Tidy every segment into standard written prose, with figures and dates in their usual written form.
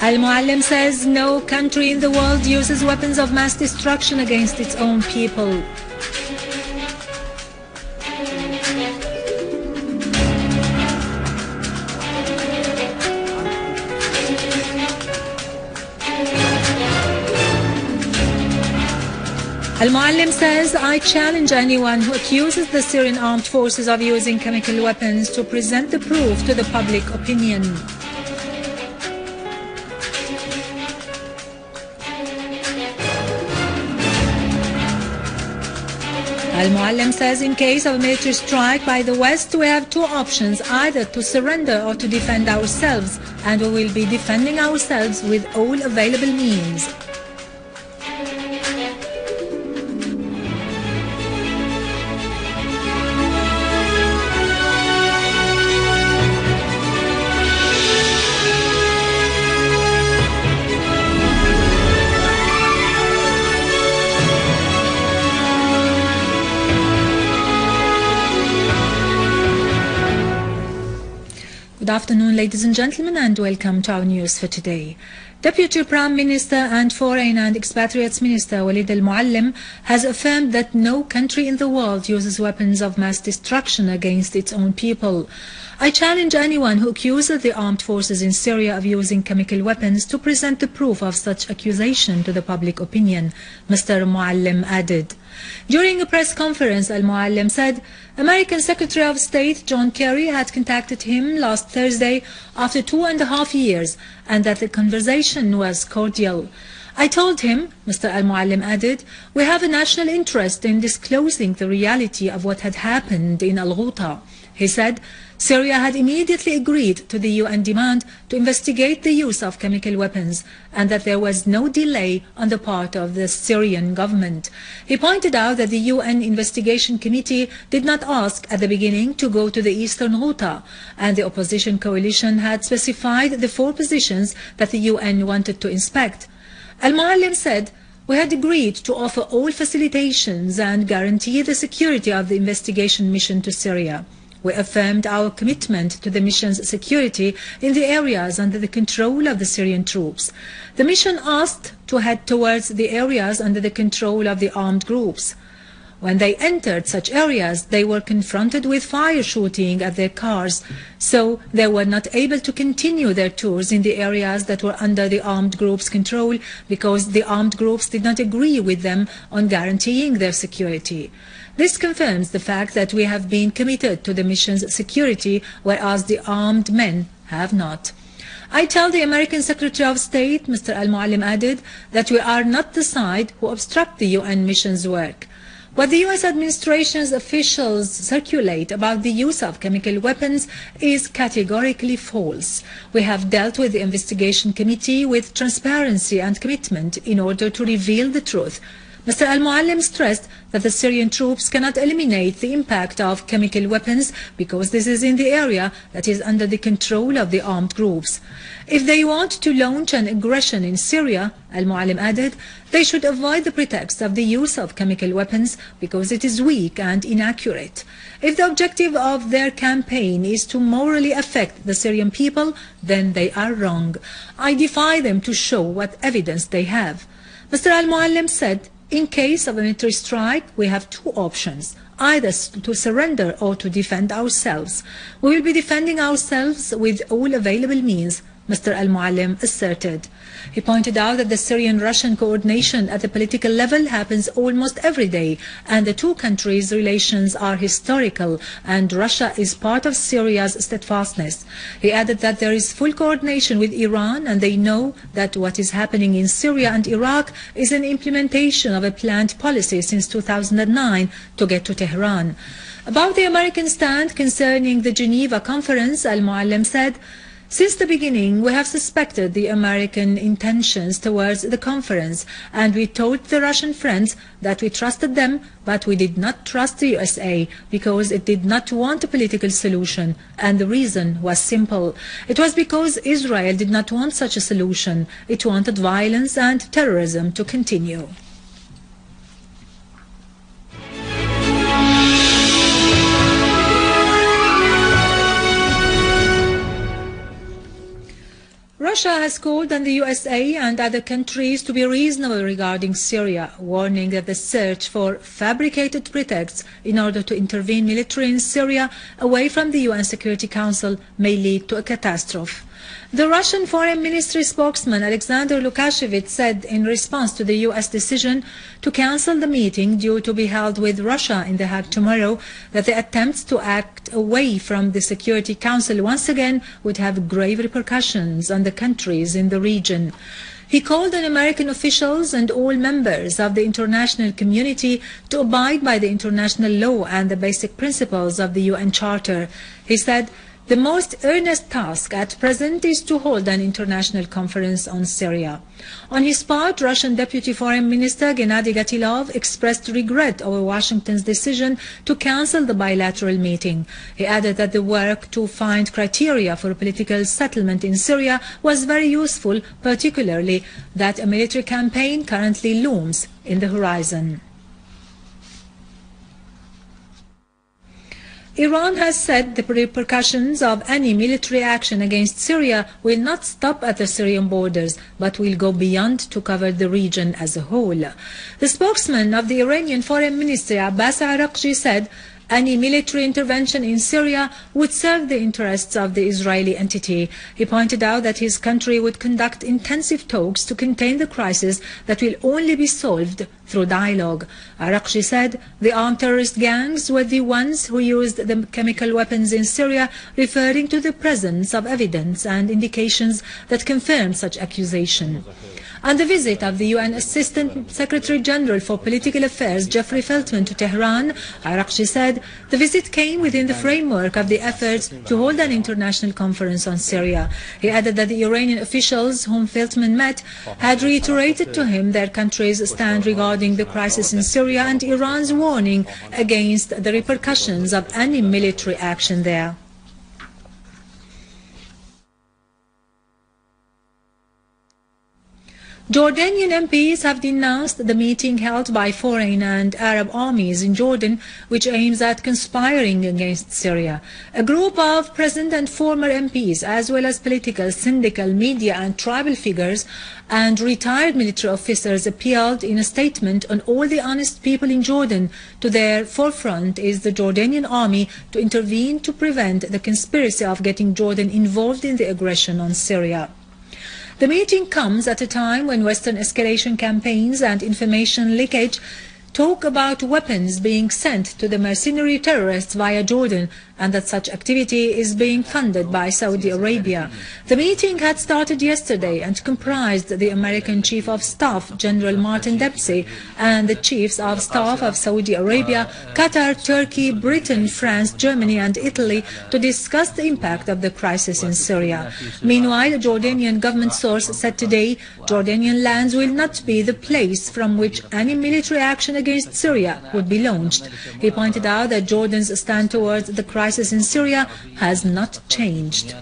Al-Muallim says no country in the world uses weapons of mass destruction against its own people. Al-Muallim says, I challenge anyone who accuses the Syrian armed forces of using chemical weapons to present the proof to the public opinion. Al-Muallim says, in case of a military strike by the West, we have two options, either to surrender or to defend ourselves, and we will be defending ourselves with all available means. Good afternoon, ladies and gentlemen, and welcome to our news for today. Deputy Prime Minister and Foreign and Expatriates Minister Walid Al-Muallim has affirmed that no country in the world uses weapons of mass destruction against its own people. I challenge anyone who accuses the armed forces in Syria of using chemical weapons to present the proof of such accusation to the public opinion, Mr. Muallim added. During a press conference, Al-Muallim said American Secretary of State John Kerry had contacted him last Thursday after 2.5 years and that the conversation was cordial. I told him, Mr. Al-Muallim added, we have a national interest in disclosing the reality of what had happened in Al-Ghouta. He said Syria had immediately agreed to the UN demand to investigate the use of chemical weapons and that there was no delay on the part of the Syrian government. He pointed out that the UN investigation committee did not ask at the beginning to go to the eastern Ghouta, and the opposition coalition had specified the 4 positions that the UN wanted to inspect. Al-Muallim said, we had agreed to offer all facilitations and guarantee the security of the investigation mission to Syria. We affirmed our commitment to the mission's security in the areas under the control of the Syrian troops. The mission asked to head towards the areas under the control of the armed groups. When they entered such areas, they were confronted with fire shooting at their cars, so they were not able to continue their tours in the areas that were under the armed groups' control because the armed groups did not agree with them on guaranteeing their security. This confirms the fact that we have been committed to the mission's security, whereas the armed men have not. I tell the American Secretary of State, Mr. Al-Muallim added, that we are not the side who obstruct the UN mission's work. What the US administration's officials circulate about the use of chemical weapons is categorically false. We have dealt with the investigation committee with transparency and commitment in order to reveal the truth. Mr. Al-Muallim stressed that the Syrian troops cannot eliminate the impact of chemical weapons because this is in the area that is under the control of the armed groups. If they want to launch an aggression in Syria, Al-Muallim added, they should avoid the pretext of the use of chemical weapons because it is weak and inaccurate. If the objective of their campaign is to morally affect the Syrian people, then they are wrong. I defy them to show what evidence they have. Mr. Al-Muallim said, in case of a military strike, we have 2 options, either to surrender or to defend ourselves. We will be defending ourselves with all available means, Mr. Al-Muallim asserted. He pointed out that the Syrian-Russian coordination at the political level happens almost every day, and the 2 countries' relations are historical, and Russia is part of Syria's steadfastness. He added that there is full coordination with Iran, and they know that what is happening in Syria and Iraq is an implementation of a planned policy since 2009 to get to Tehran. About the American stand concerning the Geneva conference, Al-Muallim said, since the beginning, we have suspected the American intentions towards the conference, and we told the Russian friends that we trusted them, but we did not trust the USA because it did not want a political solution, and the reason was simple. It was because Israel did not want such a solution. It wanted violence and terrorism to continue. Russia has called on the USA and other countries to be reasonable regarding Syria, warning that the search for fabricated pretexts in order to intervene militarily in Syria away from the UN Security Council may lead to a catastrophe. The Russian Foreign Ministry spokesman Alexander Lukashevich said in response to the US decision to cancel the meeting due to be held with Russia in The Hague tomorrow that the attempts to act away from the Security Council once again would have grave repercussions on the countries in the region. He called on American officials and all members of the international community to abide by the international law and the basic principles of the UN Charter. He said, "The most earnest task at present is to hold an international conference on Syria." On his part, Russian Deputy Foreign Minister Gennady Gatilov expressed regret over Washington's decision to cancel the bilateral meeting. He added that the work to find criteria for a political settlement in Syria was very useful, particularly that a military campaign currently looms in the horizon. Iran has said the repercussions of any military action against Syria will not stop at the Syrian borders, but will go beyond to cover the region as a whole. The spokesman of the Iranian Foreign Ministry, Abbas Araghchi, said any military intervention in Syria would serve the interests of the Israeli entity. He pointed out that his country would conduct intensive talks to contain the crisis that will only be solved through dialogue. Araghchi said the armed terrorist gangs were the ones who used the chemical weapons in Syria, referring to the presence of evidence and indications that confirm such accusation. On the visit of the UN Assistant Secretary General for Political Affairs, Jeffrey Feltman, to Tehran, Araghchi said the visit came within the framework of the efforts to hold an international conference on Syria. He added that the Iranian officials whom Feltman met had reiterated to him their country's stand regarding the crisis in Syria and Iran's warning against the repercussions of any military action there. Jordanian MPs have denounced the meeting held by foreign and Arab armies in Jordan, which aims at conspiring against Syria. A group of present and former MPs, as well as political, syndical, media and tribal figures and retired military officers, appealed in a statement on all the honest people in Jordan. To their forefront is the Jordanian army to intervene to prevent the conspiracy of getting Jordan involved in the aggression on Syria. The meeting comes at a time when Western escalation campaigns and information leakage talk about weapons being sent to the mercenary terrorists via Jordan, and that such activity is being funded by Saudi Arabia. The meeting had started yesterday and comprised the American Chief of Staff, General Martin Dempsey, and the Chiefs of Staff of Saudi Arabia, Qatar, Turkey, Britain, France, Germany and Italy to discuss the impact of the crisis in Syria. Meanwhile, a Jordanian government source said today Jordanian lands will not be the place from which any military action against Syria would be launched. He pointed out that Jordan's stand towards the crisis in Syria has not changed.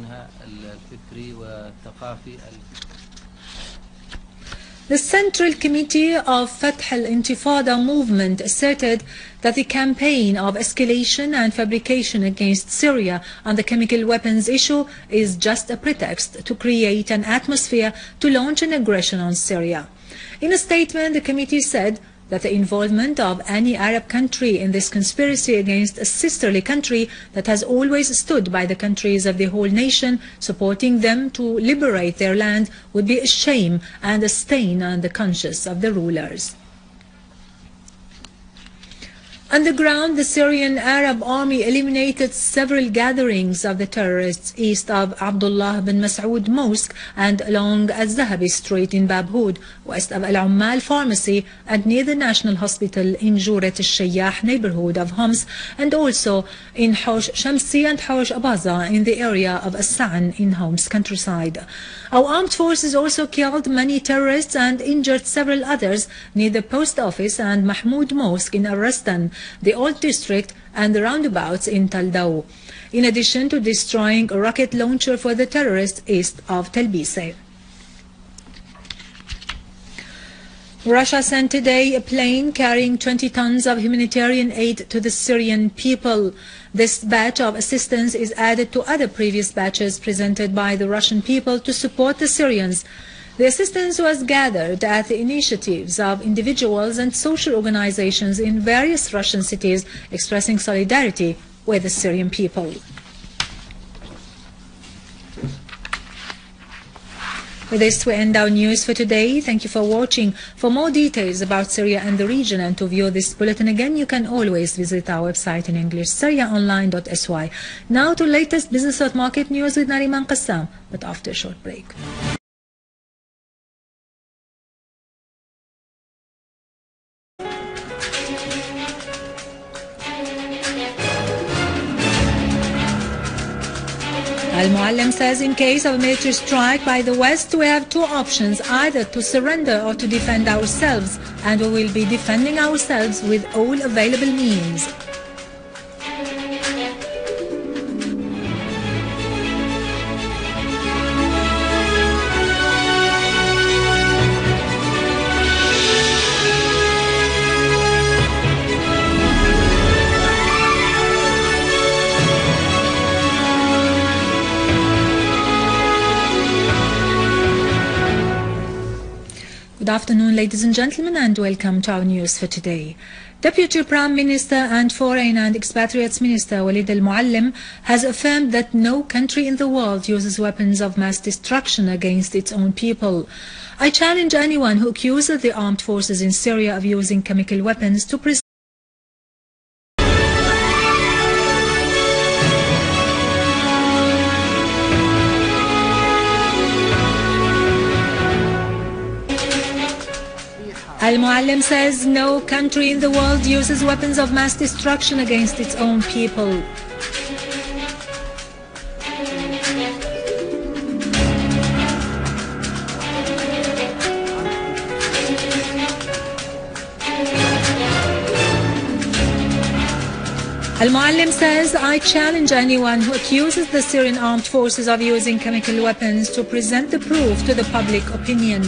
The Central Committee of Fath al-Intifada movement asserted that the campaign of escalation and fabrication against Syria on the chemical weapons issue is just a pretext to create an atmosphere to launch an aggression on Syria. In a statement, the committee said that the involvement of any Arab country in this conspiracy against a sisterly country that has always stood by the countries of the whole nation, supporting them to liberate their land, would be a shame and a stain on the conscience of the rulers. On the ground, the Syrian Arab army eliminated several gatherings of the terrorists east of Abdullah bin Mas'ud Mosque and along Al-Zahabi Street in Babhoud, west of Al-Ummal Pharmacy and near the National Hospital in Jurat al-Shayyah neighborhood of Homs, and also in Haush Shamsi and Haush Abaza in the area of As-Sa'an in Homs countryside. Our armed forces also killed many terrorists and injured several others near the post office and Mahmoud Mosque in Ar-Rastan, the Old District and the roundabouts in Taldao, in addition to destroying a rocket launcher for the terrorists east of Tel Bise. Russia sent today a plane carrying 20 tons of humanitarian aid to the Syrian people. This batch of assistance is added to other previous batches presented by the Russian people to support the Syrians. The assistance was gathered at the initiatives of individuals and social organizations in various Russian cities expressing solidarity with the Syrian people. With this, we end our news for today. Thank you for watching. For more details about Syria and the region and to view this bulletin again, you can always visit our website in English, syriaonline.sy. Now to latest business and market news with Nariman Qassam, but after a short break. Al-Muallim says in case of a military strike by the West, we have two options, either to surrender or to defend ourselves, and we will be defending ourselves with all available means. Good afternoon, ladies and gentlemen, and welcome to our news for today. Deputy Prime Minister and Foreign and Expatriates Minister Walid al-Muallim has affirmed that no country in the world uses weapons of mass destruction against its own people. I challenge anyone who accuses the armed forces in Syria of using chemical weapons to present Al-Muallim says no country in the world uses weapons of mass destruction against its own people. Al-Muallim says, I challenge anyone who accuses the Syrian armed forces of using chemical weapons to present the proof to the public opinion.